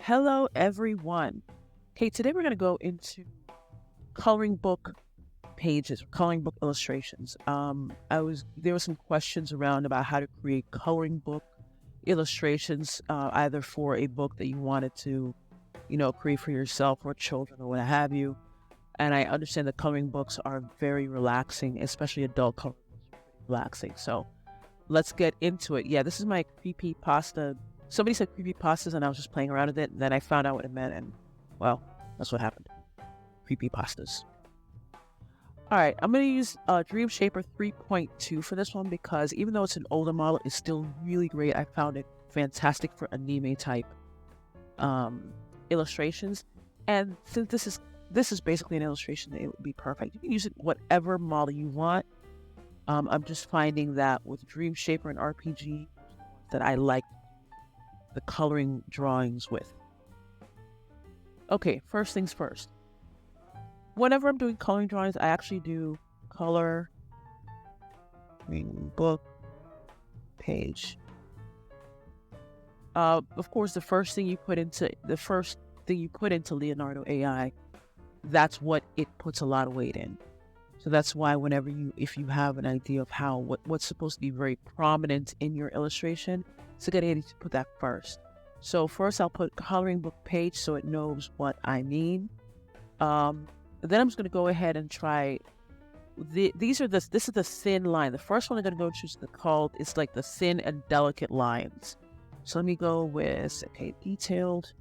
Hello, everyone. Okay, today we're going to go into coloring book pages, coloring book illustrations. There were some questions around about how to create coloring book illustrations, either for a book that you wanted to, create for yourself or children or what have you. And I understand that coloring books are very relaxing, especially adult coloring books are pretty relaxing. So let's get into it. Yeah, this is my creepy pasta. Somebody said creepy pastas, and I was just playing around with it. And then I found out what it meant, and well, that's what happened. Creepy pastas. All right, I'm going to use Dream Shaper 3.2 for this one because even though it's an older model, it's still really great. I found it fantastic for anime type illustrations. And since this is basically an illustration, it would be perfect. You can use it whatever model you want. I'm just finding that with Dream Shaper and RPG that I like the coloring drawings with. Okay, first things first. Whenever I'm doing coloring drawings, I actually do color book page. Of course, the first thing you put into Leonardo AI, that's what it puts a lot of weight in. So that's why if you have an idea of what's supposed to be very prominent in your illustration, it's a good idea to put that first. So first I'll put coloring book page so it knows what I mean. Then I'm just going to go ahead and try. This is the thin line. The first one I'm going to go to it's like the thin and delicate lines. So let me go with detailed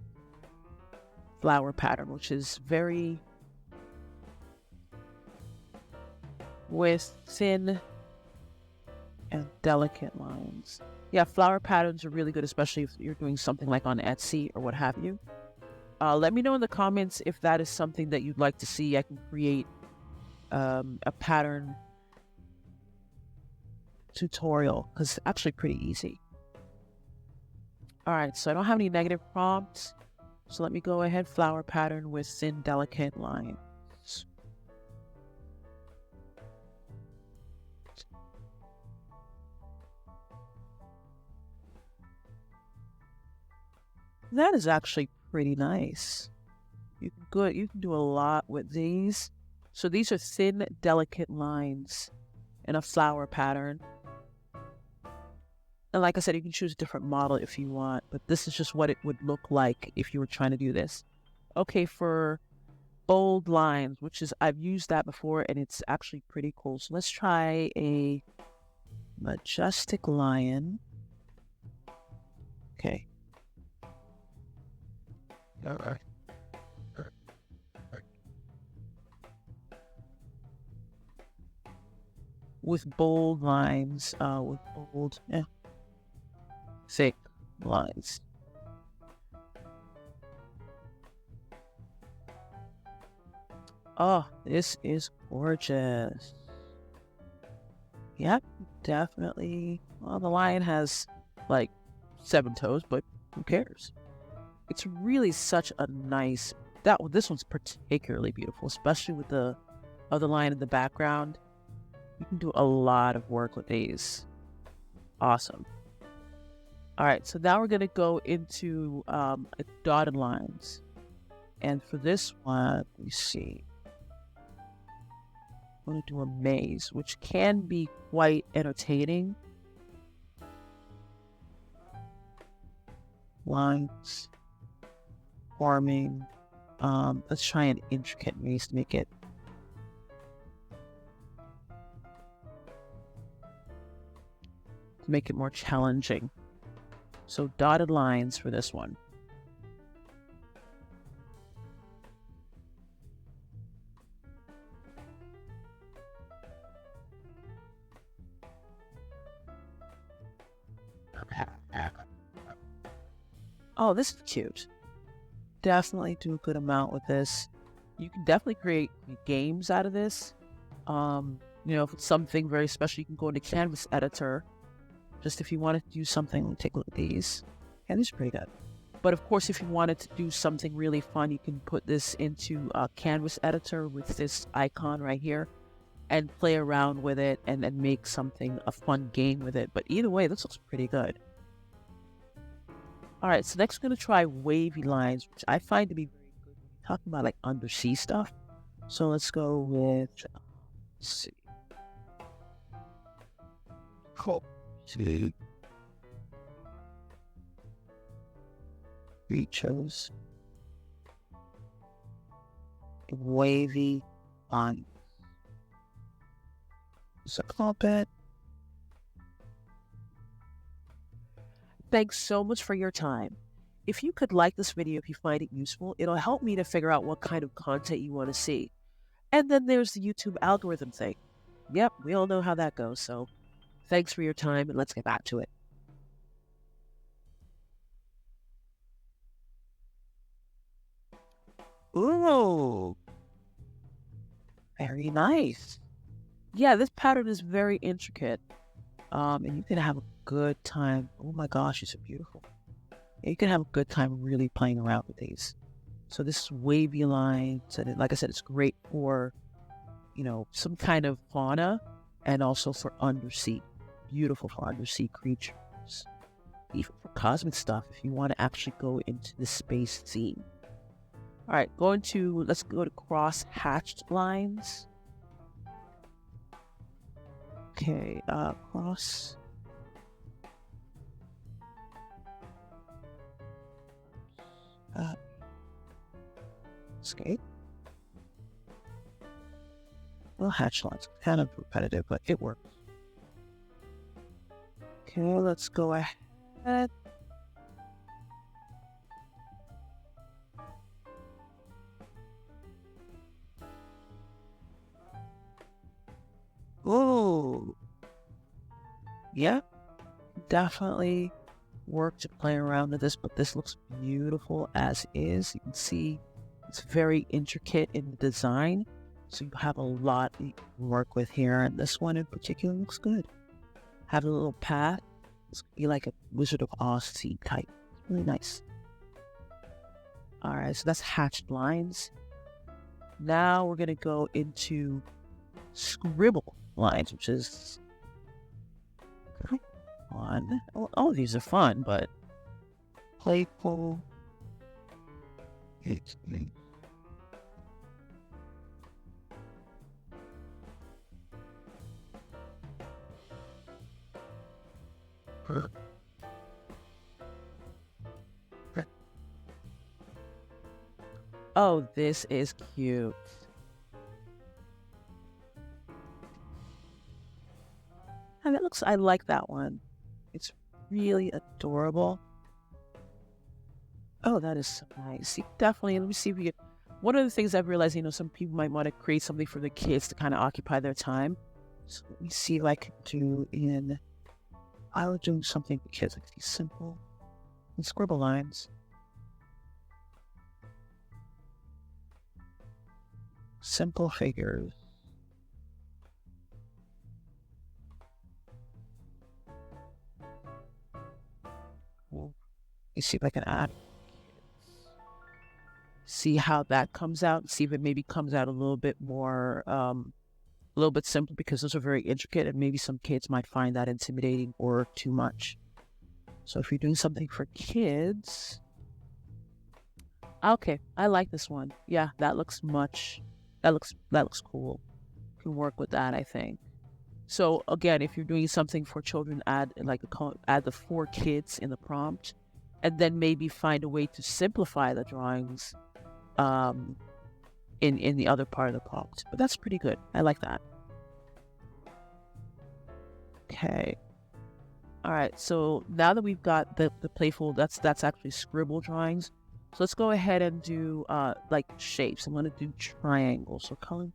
flower pattern, which is very with thin and delicate lines. Yeah, flower patterns are really good, especially if you're doing something like on Etsy or what have you. Let me know in the comments if that is something that you'd like to see. I can create a pattern tutorial because it's actually pretty easy. All right, so I don't have any negative prompts. So let me go ahead, flower pattern with thin, delicate lines. That is actually pretty nice. You can do a lot with these. So these are thin, delicate lines in a flower pattern. And like I said, you can choose a different model if you want, but this is just what it would look like if you were trying to do this. Okay, for bold lines, I've used that before and it's actually pretty cool. So let's try a majestic lion. Okay. All right. With bold lines, thick lines. Oh, this is gorgeous. Yep, definitely. Well, the lion has like 7 toes, but who cares? It's really such a nice. This one's particularly beautiful, especially with the other lion in the background. You can do a lot of work with these. Awesome. All right, so now we're going to go into dotted lines. And for this one, let me see. I'm going to do a maze, which can be quite entertaining. Lines, forming. Let's try an intricate maze to make it more challenging. So dotted lines for this one. Oh, this is cute. Definitely do a good amount with this. You can definitely create games out of this. If it's something very special, you can go into Canvas editor. Just if you wanted to do something, take a look at these. Yeah, these are pretty good. But of course, if you wanted to do something really fun, you can put this into a Canvas editor with this icon right here and play around with it and make a fun game with it. But either way, this looks pretty good. All right, so next we're going to try wavy lines, which I find to be very good when you're talking about like undersea stuff. So let's go with, let's see. Cool. We chose wavy lines. So comment. Thanks so much for your time. If you could like this video if you find it useful, it'll help me to figure out what kind of content you want to see. And then there's the YouTube algorithm thing. Yep, we all know how that goes, so thanks for your time and let's get back to it. Ooh, very nice. Yeah, this pattern is very intricate. And you can have a good time. Oh my gosh, it's so beautiful. You can have a good time really playing around with these. So this is wavy lines, and like I said, it's great for, some kind of fauna and also for undersea. Beautiful for undersea creatures. Even for cosmic stuff, if you want to actually go into the space scene. All right, let's go to cross hatched lines. Okay, cross. Escape. Well, hatch lines, kind of repetitive, but it works. Okay, let's go ahead. Oh, yeah, definitely work to play around with this, but this looks beautiful as is. You can see it's very intricate in the design, so you have a lot you can work with here, and this one in particular looks good. Have a little path. It's be like a Wizard of Oz seed type. It's really nice. All right, so that's hatched lines. Now we're gonna go into scribble lines, which is fun. Well, all of these are fun, but playful. It's me. Oh, this is cute. And I like that one. It's really adorable. Oh, that is so nice. Definitely, let me see if we get, one of the things I've realized, some people might want to create something for the kids to kind of occupy their time. So let me see if I can I would do something for kids, like these simple scribble lines. Simple figures. Let me see if I can add. See how that comes out. See if it maybe comes out a little bit more, a little bit simpler, because those are very intricate and maybe some kids might find that intimidating or too much. So if you're doing something for kids, okay, I like this one. Yeah, that looks cool. You can work with that, I think. So again, if you're doing something for children, add the for kids in the prompt, and then maybe find a way to simplify the drawings in the other part of the prompt. But that's pretty good. I like that. Okay. All right. So now that we've got the playful, that's actually scribble drawings. So let's go ahead and do like shapes. I'm gonna do triangles. So color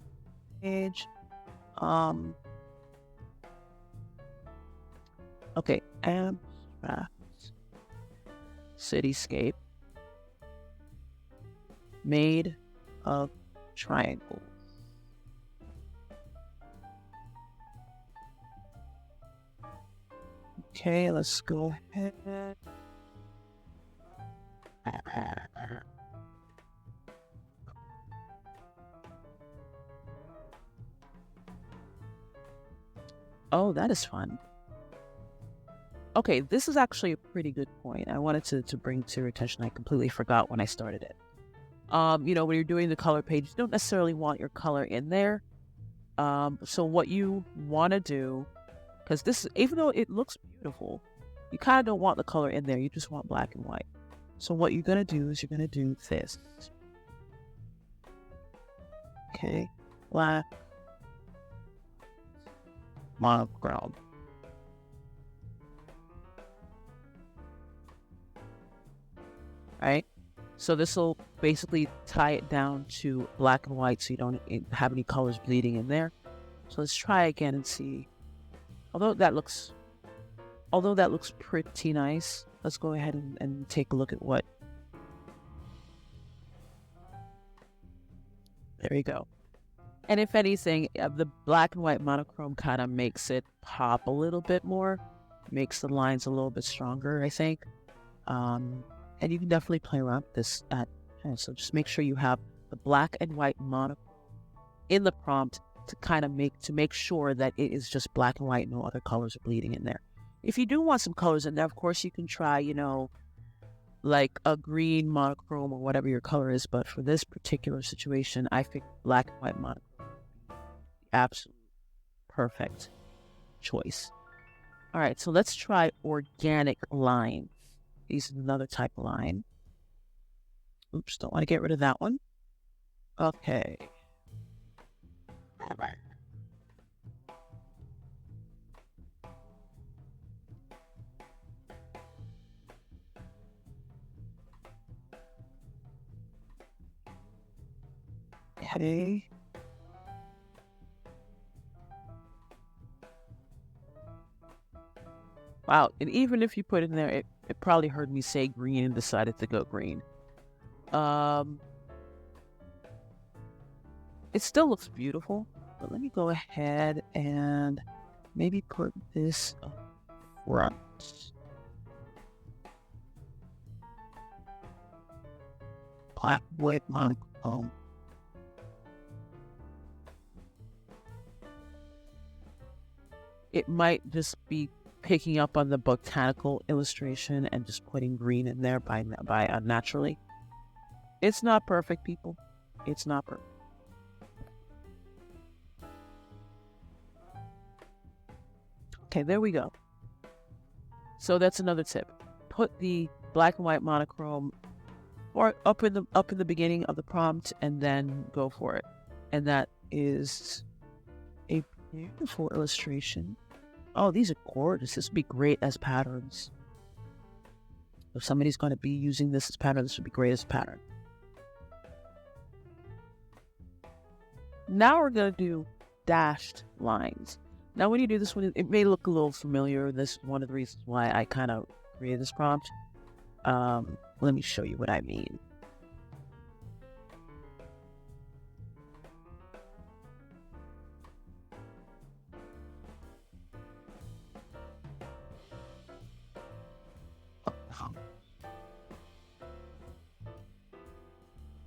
page. Okay, abstract cityscape made of triangles. Okay, let's go ahead. Oh, that is fun. Okay, this is actually a pretty good point. I wanted to bring to your attention. I completely forgot when I started it. When you're doing the color page, you don't necessarily want your color in there. So what you want to do, because this, even though it looks beautiful, you kind of don't want the color in there. You just want black and white. So what you're going to do is you're going to do this. Okay, black monochrome. Right? So this will basically tie it down to black and white so you don't have any colors bleeding in there. So let's try again and see. Although that looks pretty nice, let's go ahead and take a look at what. There you go. And if anything, the black and white monochrome kind of makes it pop a little bit more, makes the lines a little bit stronger, I think. And you can definitely play around with this so just make sure you have the black and white monochrome in the prompt to make sure that it is just black and white, no other colors are bleeding in there. If you do want some colors in there, of course you can try, like a green monochrome or whatever your color is, but for this particular situation, I think black and white monochrome is the absolute perfect choice. All right, so let's try organic lines. This is another type of line. Oops, don't want to get rid of that one. Okay. All right. Okay. Wow, and even if you put it in there, it probably heard me say green and decided to go green. It still looks beautiful, but let me go ahead and maybe put this up front. Black, white, monochrome. It might just be picking up on the botanical illustration and just putting green in there by naturally. It's not perfect, people. It's not perfect. Okay, there we go. So that's another tip. Put the black and white monochrome or up in the beginning of the prompt and then go for it. And that is a beautiful illustration. Oh, these are gorgeous. This would be great as patterns. If somebody's going to be using this as pattern, this would be great as pattern. Now we're going to do dashed lines. Now, when you do this one, it may look a little familiar. This is one of the reasons why I kind of created this prompt. Let me show you what I mean.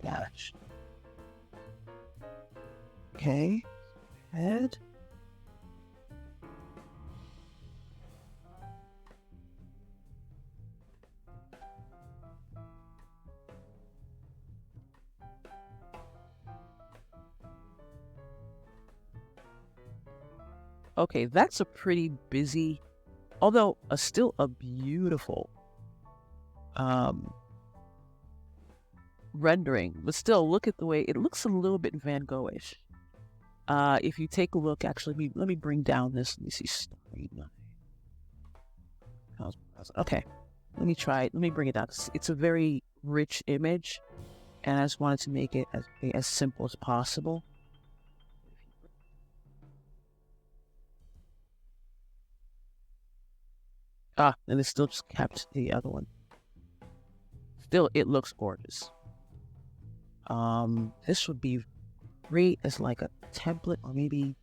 Dash. Okay. Head. Okay, that's a pretty busy, although still a beautiful rendering, but still look at the way it looks a little bit Van Gogh-ish. If you take a look, actually, let me bring down this. Let me see. Okay, let me try it. Let me bring it down. It's a very rich image, and I just wanted to make it as simple as possible. And it still just kept the other one. Still, it looks gorgeous. This would be great as like a template, or maybe,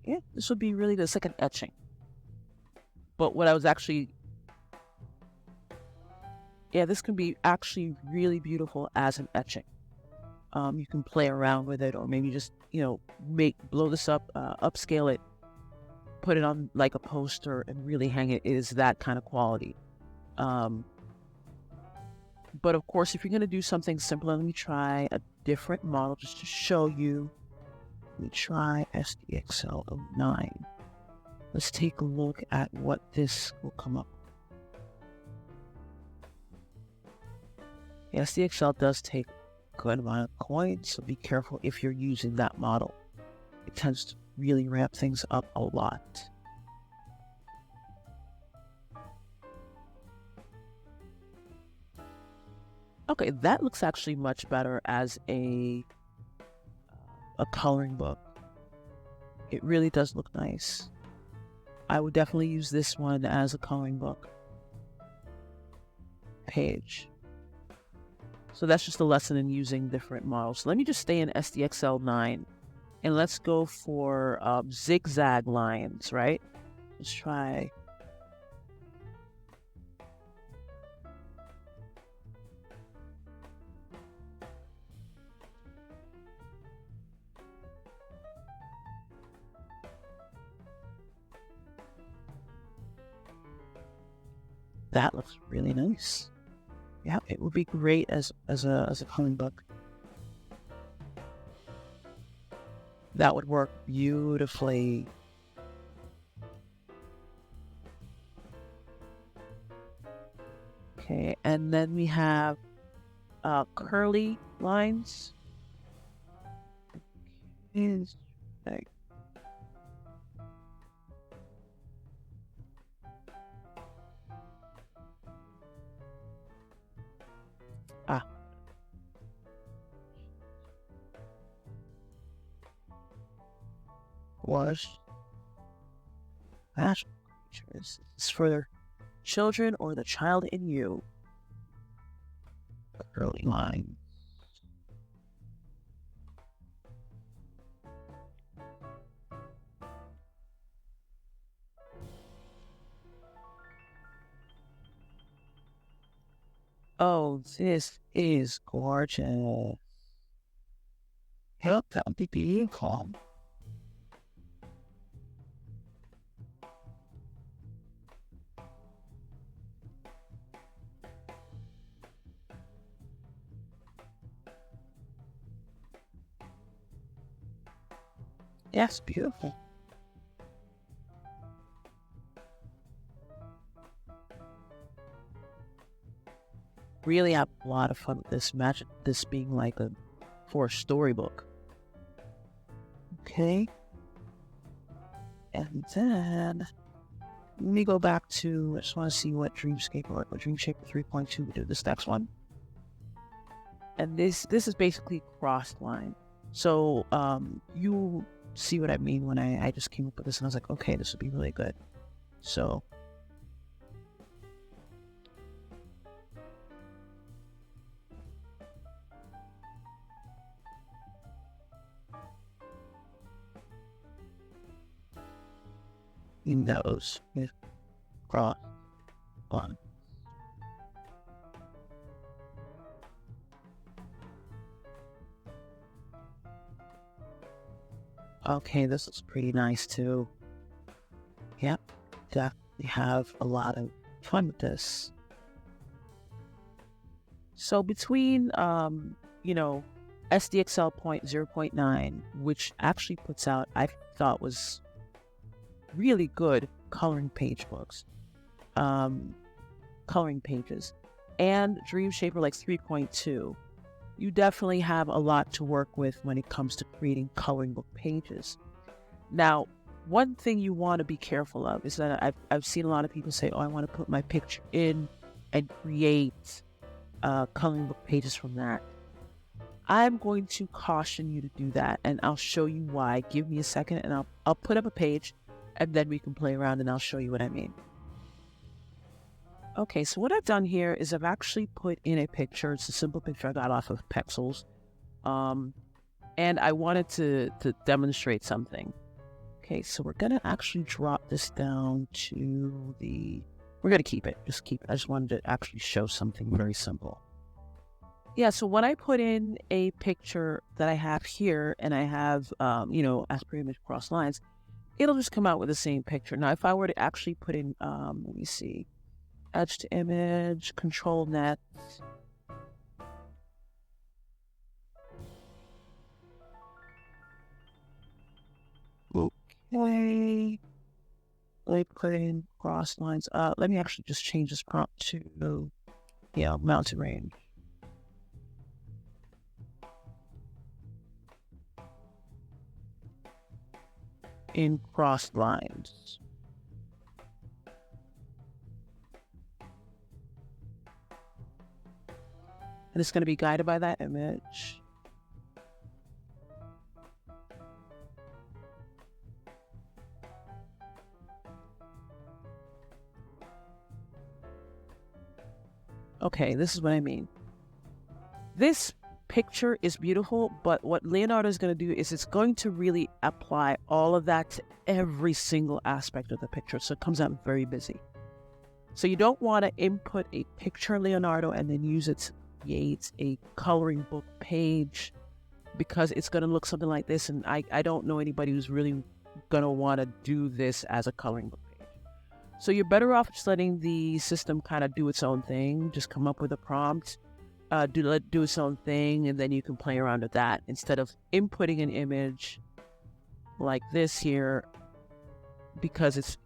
yeah, this would be really good. It's like an etching. But what I was actually, yeah, this can be actually really beautiful as an etching. You can play around with it, or maybe just, blow this up, upscale it, put it on like a poster and really hang it. It is that kind of quality. But of course, if you're going to do something simpler, let me try a different model just to show you. Let me try SDXL09. Let's take a look at what this will come up with. SDXL does take a good amount of coins, so be careful if you're using that model. It tends to really ramp things up a lot. Okay, that looks actually much better as a coloring book. It really does look nice. I would definitely use this one as a coloring book page. So that's just a lesson in using different models. So let me just stay in SDXL9 and let's go for zigzag lines, right? Let's try. That looks really nice. Yeah, it would be great as a coloring book. That would work beautifully. Okay, and then we have curly lines. Okay. Was magical creatures. Is for the children or the child in you. Early line. Oh, this is gorgeous. Help that be beautiful. Yes, beautiful. Really have a lot of fun with this. Imagine this being like for a storybook. Okay. And then let me go back to, I just want to see what Dreamscape or what Dreamshaper 3.2 would do this next one. And this is basically crossed line. So you see what I mean when I just came up with this and I was like, okay, this would be really good. So in those cross line. Okay, this looks pretty nice too. Yep, definitely have a lot of fun with this. So between SDXL 0.9, which actually puts out, I thought was really good coloring page books, coloring pages, and Dreamshaper like 3.2, you definitely have a lot to work with when it comes to creating coloring book pages. Now, one thing you want to be careful of is that I've seen a lot of people say, oh, I want to put my picture in and create coloring book pages from that. I'm going to caution you to do that, and I'll show you why. Give me a second, and I'll put up a page, and then we can play around, and I'll show you what I mean. Okay, so what I've done here is I've actually put in a picture. It's a simple picture I got off of Pexels, and I wanted to demonstrate something. Okay, so we're going to actually drop this down to we're going to keep it. Just keep it. I just wanted to actually show something very simple. Yeah, so when I put in a picture that I have here, and I have, as per image cross lines, it'll just come out with the same picture. Now, if I were to actually put in, let me see, edge to image, control net. Okay. Let me put in cross lines. Let me actually just change this prompt to, mountain range. In cross lines. And it's going to be guided by that image. Okay, this is what I mean. This picture is beautiful, but what Leonardo is going to do is it's going to really apply all of that to every single aspect of the picture. So it comes out very busy. So you don't want to input a picture, Leonardo, and then use it to create a coloring book page, because it's going to look something like this. And I don't know anybody who's really going to want to do this as a coloring book page. So you're better off just letting the system kind of do its own thing. Just come up with a prompt, do its own thing, and then you can play around with that instead of inputting an image like this here, because it's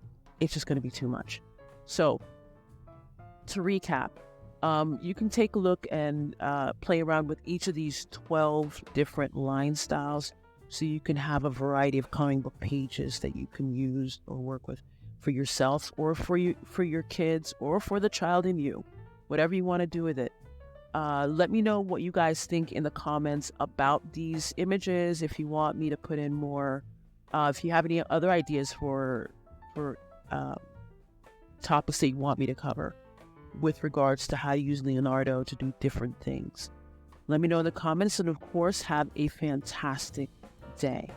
just going to be too much. So to recap, you can take a look and play around with each of these 12 different line styles, so you can have a variety of coloring book pages that you can use or work with for yourself, or for your kids, or for the child in you, whatever you want to do with it. Let me know what you guys think in the comments about these images. If you want me to put in more, if you have any other ideas for topics that you want me to cover with regards to how to use Leonardo to do different things, let me know in the comments. And of course, have a fantastic day.